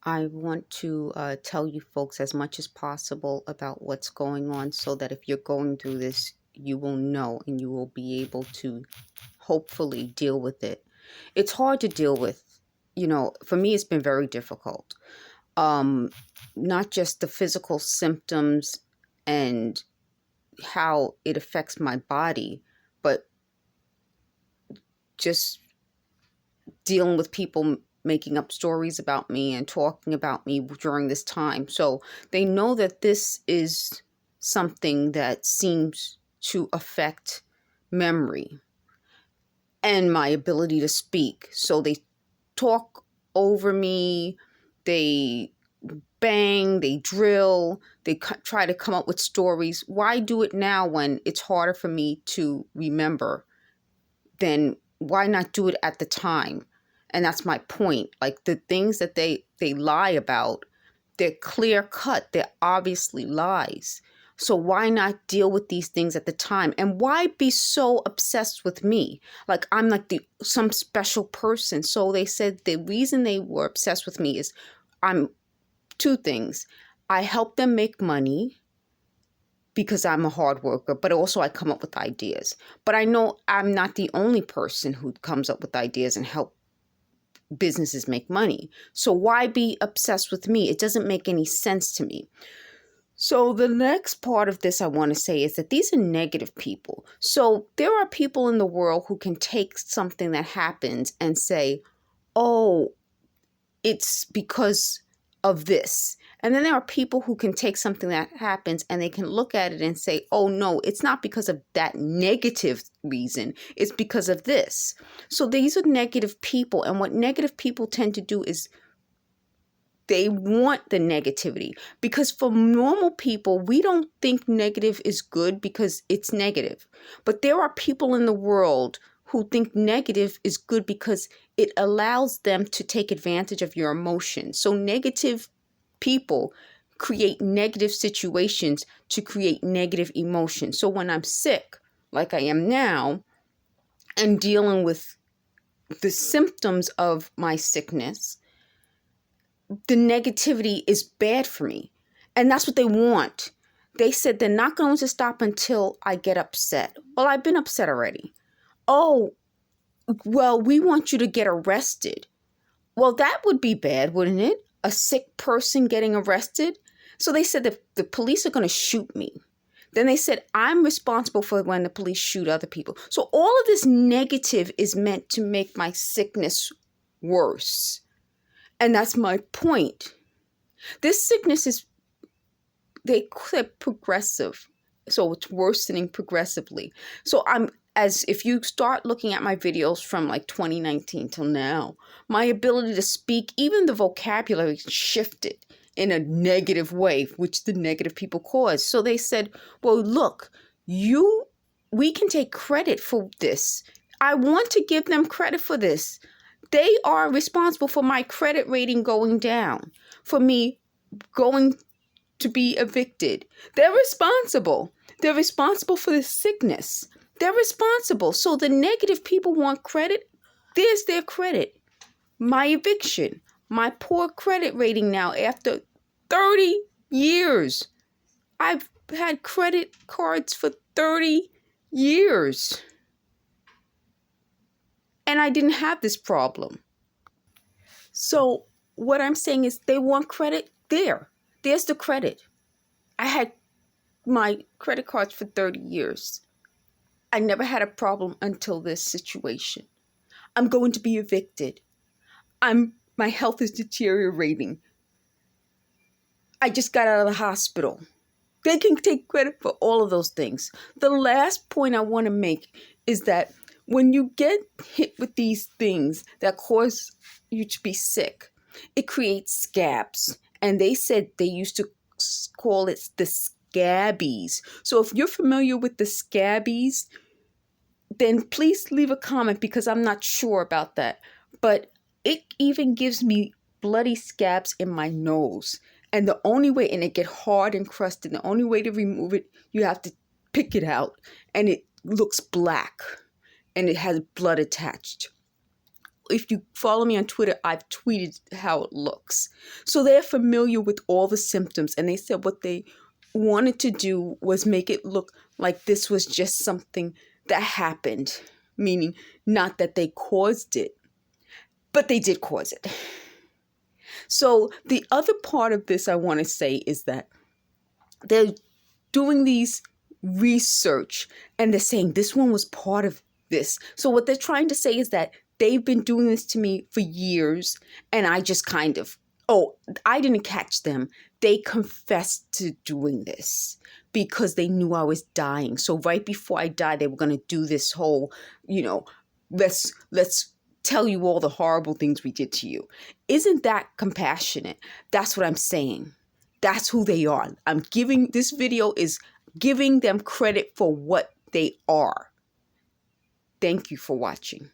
I want to tell you folks as much as possible about what's going on so that if you're going through this, you will know and you will be able to hopefully deal with it. It's hard to deal with. For me, it's been very difficult. Um, Not just the physical symptoms and how it affects my body, but just dealing with people making up stories about me and talking about me during this time. So they know that this is something that seems to affect memory and my ability to speak. So they talk over me, they bang, they drill, they try to come up with stories. Why do it now when it's harder for me to remember? Then why not do it at the time? And that's my point. Like the things that they lie about, they're clear cut. They're obviously lies. So why not deal with these things at the time? And why be so obsessed with me? Like I'm like some special person. So they said the reason they were obsessed with me is I'm two things. I help them make money because I'm a hard worker, but also I come up with ideas. But I know I'm not the only person who comes up with ideas and help businesses make money. So why be obsessed with me? It doesn't make any sense to me. So the next part of this I want to say is that these are negative people. So there are people in the world who can take something that happens and say, oh, it's because of this. And then there are people who can take something that happens and they can look at it and say, oh, no, it's not because of that negative reason. It's because of this. So these are negative people. And what negative people tend to do is they want the negativity. Because for normal people, we don't think negative is good because it's negative. But there are people in the world who think negative is good because it allows them to take advantage of your emotions. So negative people create negative situations to create negative emotions. So when I'm sick, like I am now, and dealing with the symptoms of my sickness, the negativity is bad for me. And that's what they want. They said they're not going to stop until I get upset. Well, I've been upset already. Oh, well, we want you to get arrested. Well, that would be bad, wouldn't it? A sick person getting arrested. So they said that the police are going to shoot me. Then they said I'm responsible for when the police shoot other people. So all of this negative is meant to make my sickness worse. And that's my point. This sickness is, they said progressive. So it's worsening progressively. So as if you start looking at my videos from like 2019 till now, my ability to speak, even the vocabulary shifted in a negative way, which the negative people cause. So they said, well, look, we can take credit for this. I want to give them credit for this. They are responsible for my credit rating going down, for me going to be evicted. They're responsible. They're responsible for the sickness. They're responsible. So the negative people want credit. There's their credit. My eviction, my poor credit rating now after 30 years. I've had credit cards for 30 years. And I didn't have this problem. So what I'm saying is they want credit there. There's the credit. I had my credit cards for 30 years. I never had a problem until this situation. I'm going to be evicted. My health is deteriorating. I just got out of the hospital. They can take credit for all of those things. The last point I want to make is that when you get hit with these things that cause you to be sick, it creates scabs. And they said they used to call it the scabies. So if you're familiar with the scabies, then please leave a comment because I'm not sure about that. But it even gives me bloody scabs in my nose. And the only way, and it get hard and crusted, the only way to remove it, you have to pick it out. And it looks black. And it has blood attached. if you follow me on Twitter, I've tweeted how it looks. So they're familiar with all the symptoms. And they said what they wanted to do was make it look like this was just something that happened, meaning not that they caused it, but they did cause it. So the other part of this I want to say is that they're doing these research and they're saying this one was part of this. So what they're trying to say is that they've been doing this to me for years and I just kind of, I didn't catch them. They confessed to doing this because they knew I was dying. So right before I died, they were going to do this whole, let's tell you all the horrible things we did to you. Isn't that compassionate? That's what I'm saying. That's who they are. This video is giving them credit for what they are. Thank you for watching.